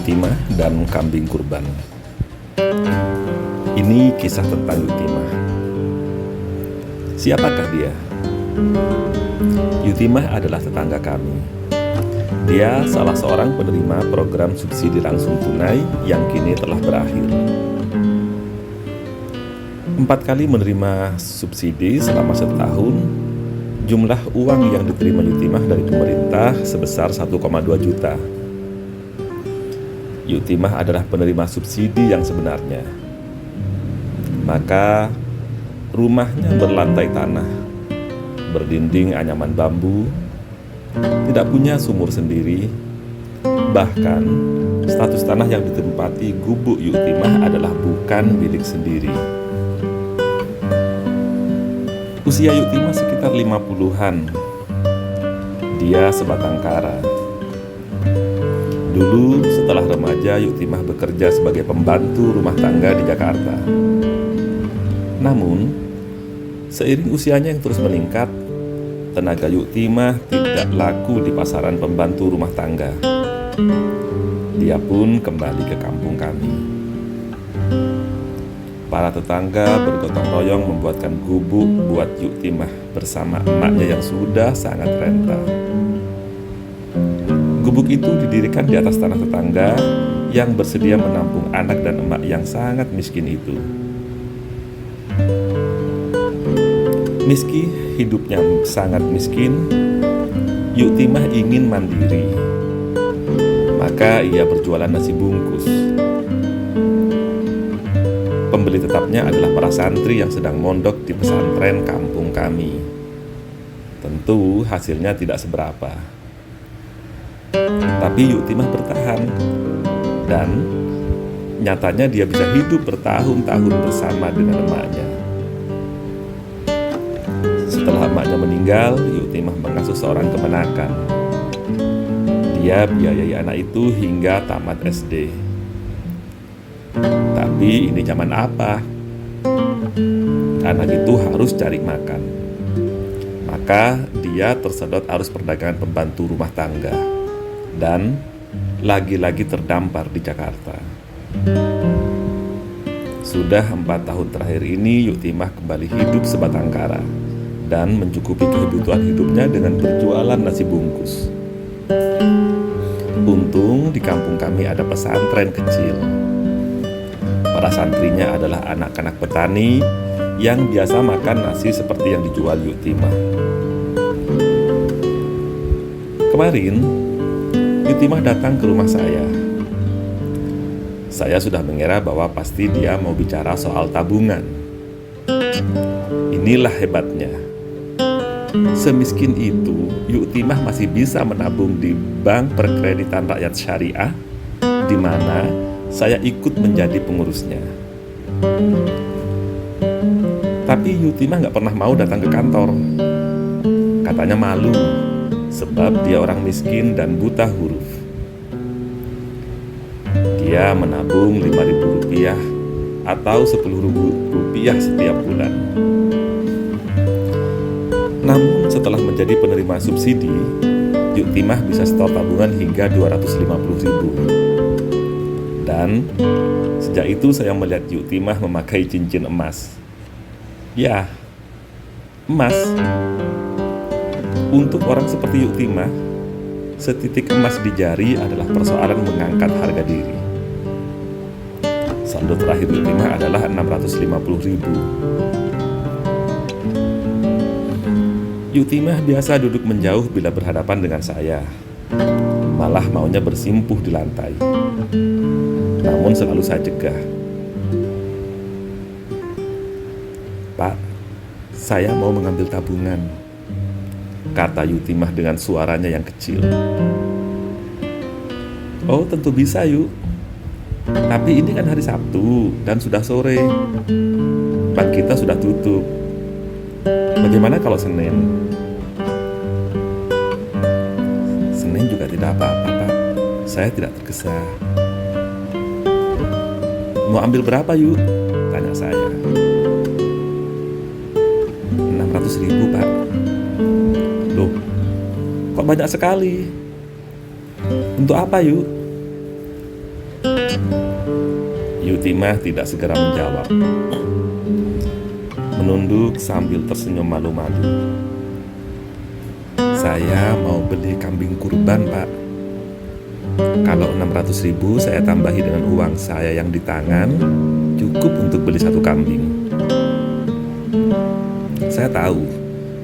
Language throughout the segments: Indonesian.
Yutimah dan kambing kurban. Ini kisah tentang Yutimah. Siapakah dia? Yutimah adalah tetangga kami. Dia salah seorang penerima program subsidi langsung tunai yang kini telah berakhir. 4 kali menerima subsidi selama setahun. Jumlah uang yang diterima Yutimah dari pemerintah sebesar 1,2 juta. Yutimah adalah penerima subsidi yang sebenarnya. Maka rumahnya berlantai tanah, berdinding anyaman bambu, tidak punya sumur sendiri. Bahkan status tanah yang ditempati gubuk Yutimah adalah bukan milik sendiri. Usia Yutimah sekitar 50-an. Dia sebatang kara. Dulu setelah remaja, Yutimah bekerja sebagai pembantu rumah tangga di Jakarta. Namun, seiring usianya yang terus meningkat, tenaga Yutimah tidak laku di pasaran pembantu rumah tangga. Dia pun kembali ke kampung kami. Para tetangga bergotong royong membuatkan gubuk buat Yutimah bersama emaknya yang sudah sangat renta. Gubuk itu didirikan di atas tanah tetangga yang bersedia menampung anak dan emak yang sangat miskin itu. Meski hidupnya sangat miskin, Yutimah ingin mandiri. Maka ia berjualan nasi bungkus. Pembeli tetapnya adalah para santri yang sedang mondok di pesantren kampung kami. Tentu hasilnya tidak seberapa. Tapi Yutimah bertahan. Dan nyatanya dia bisa hidup bertahun-tahun bersama dengan emaknya. Setelah emaknya meninggal, Yutimah mengasuh seorang kemenakan. Dia biayai anak itu hingga tamat SD. Tapi ini zaman apa? Anak itu harus cari makan. Maka dia tersedot arus perdagangan pembantu rumah tangga. Dan lagi-lagi terdampar di Jakarta. Sudah 4 tahun terakhir ini Yutimah kembali hidup sebatang kara dan mencukupi kebutuhan hidupnya dengan berjualan nasi bungkus. Untung di kampung kami ada pesantren kecil. Para santrinya adalah anak-anak petani yang biasa makan nasi seperti yang dijual Yutimah. Kemarin Yutimah datang ke rumah saya. Saya sudah mengira bahwa pasti dia mau bicara soal tabungan. Inilah hebatnya. Semiskin itu, Yutimah masih bisa menabung di Bank Perkreditan Rakyat Syariah, di mana saya ikut menjadi pengurusnya. Tapi Yutimah gak pernah mau datang ke kantor. Katanya malu, sebab dia orang miskin dan buta huruf. Dia menabung Rp5.000 atau Rp10.000 setiap bulan. Namun setelah menjadi penerima subsidi, Yutimah bisa setor tabungan hingga Rp250.000. Dan sejak itu saya melihat Yutimah memakai cincin emas. Ya, emas. Untuk orang seperti Yutimah, setitik emas di jari adalah persoalan mengangkat harga diri. Saldo terakhir Yutimah adalah Rp650.000. Yutimah biasa duduk menjauh bila berhadapan dengan saya. Malah maunya bersimpuh di lantai. Namun selalu saya cegah. "Pak, saya mau mengambil tabungan," kata Yutimah dengan suaranya yang kecil. "Oh, tentu bisa, Yuk. Tapi ini kan hari Sabtu dan sudah sore. Bank kita sudah tutup. Bagaimana kalau Senin?" "Senin juga tidak apa-apa, Pak. Saya tidak tergesa." "Mau ambil berapa, Yuk?" tanya saya. 600.000, Pak. "Loh, kok banyak sekali? Untuk apa, Yuk?" Yutimah tidak segera menjawab. Menunduk sambil tersenyum malu-malu. Saya mau beli kambing kurban, Pak. Kalau 600.000 saya tambahi dengan uang saya yang di tangan, cukup untuk beli satu kambing. Saya tahu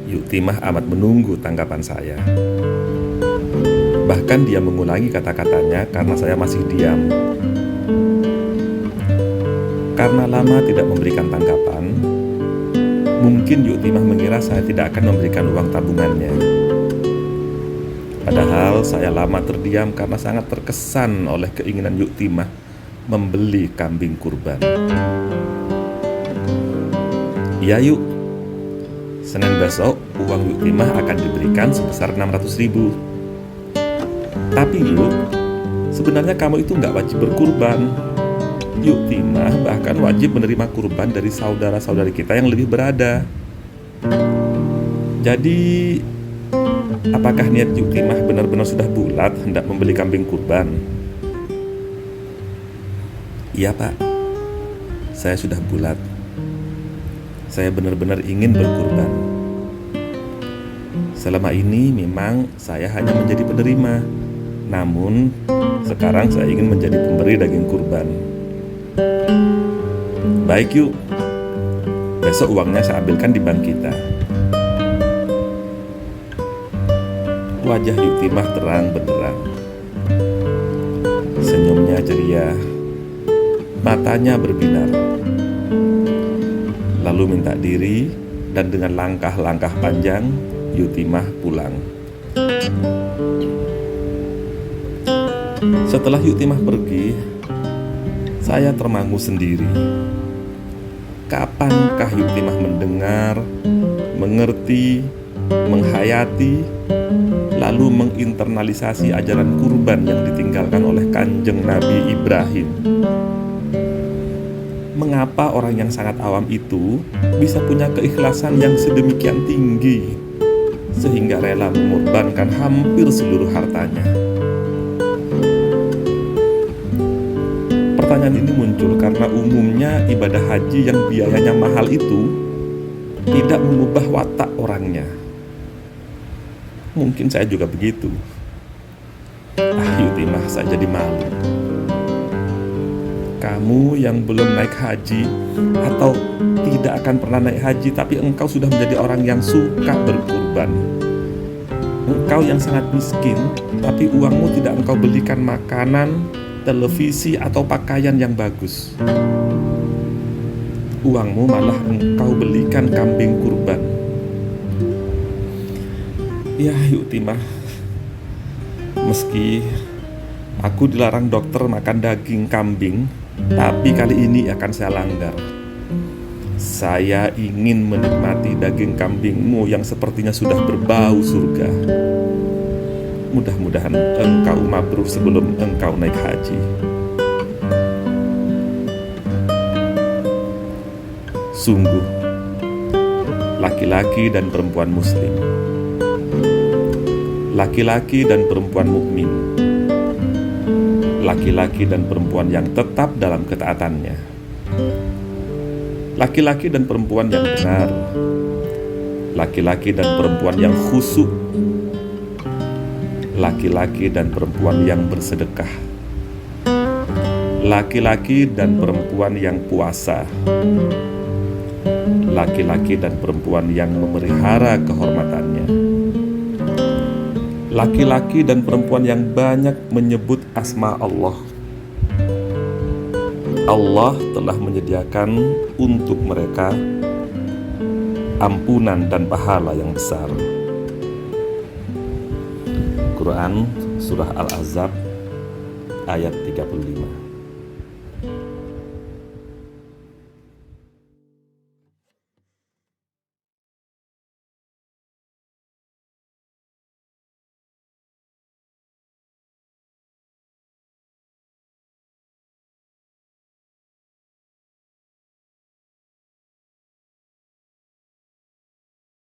Yutimah amat menunggu tanggapan saya. Bahkan dia mengulangi kata-katanya karena saya masih diam. Karena lama tidak memberikan tanggapan, mungkin Yutimah mengira saya tidak akan memberikan uang tabungannya. Padahal saya lama terdiam karena sangat terkesan oleh keinginan Yutimah membeli kambing kurban. Iya Yuk, Senin besok uang Yutimah akan diberikan sebesar 600.000. Tapi Yuk, sebenarnya kamu itu nggak wajib berkurban. Yutimah bahkan wajib menerima kurban dari saudara-saudari kita yang lebih berada. Jadi, apakah niat Yutimah benar-benar sudah bulat hendak membeli kambing kurban? Iya Pak, saya sudah bulat. Saya benar-benar ingin berkurban. Selama ini memang saya hanya menjadi penerima. Namun, sekarang saya ingin menjadi pemberi daging kurban. Baik Yuk, besok uangnya saya ambilkan di bank kita. Wajah Yutimah terang benderang. Senyumnya ceria, matanya berbinar. Lalu minta diri dan dengan langkah-langkah panjang Yutimah pulang. Setelah Yutimah pergi, saya termangu sendiri. Kapankah Yutimah mendengar, mengerti, menghayati, lalu menginternalisasi ajaran kurban yang ditinggalkan oleh Kanjeng Nabi Ibrahim? Mengapa orang yang sangat awam itu bisa punya keikhlasan yang sedemikian tinggi sehingga rela mengorbankan hampir seluruh hartanya? Pertanyaan ini muncul karena umumnya ibadah haji yang biayanya mahal itu tidak mengubah watak orangnya. Mungkin saya juga begitu. Yutimah, saya jadi malu. Kamu yang belum naik haji atau tidak akan pernah naik haji, tapi engkau sudah menjadi orang yang suka berkurban. Engkau yang sangat miskin, tapi uangmu tidak engkau belikan makanan, televisi, atau pakaian yang bagus. Uangmu malah engkau belikan kambing kurban. Ya Yutimah, meski aku dilarang dokter makan daging kambing, tapi kali ini akan saya langgar. Saya ingin menikmati daging kambingmu yang sepertinya sudah berbau surga. Mudah-mudahan engkau mabrur sebelum engkau naik haji. Sungguh, laki-laki dan perempuan muslim, laki-laki dan perempuan mukmin, laki-laki dan perempuan yang tetap dalam ketaatannya, laki-laki dan perempuan yang benar, laki-laki dan perempuan yang khusyuk, laki-laki dan perempuan yang bersedekah, laki-laki dan perempuan yang puasa, laki-laki dan perempuan yang memelihara kehormatannya, laki-laki dan perempuan yang banyak menyebut asma Allah. Allah telah menyediakan untuk mereka ampunan dan pahala yang besar. Quran Surah Al-Ahzab ayat 35.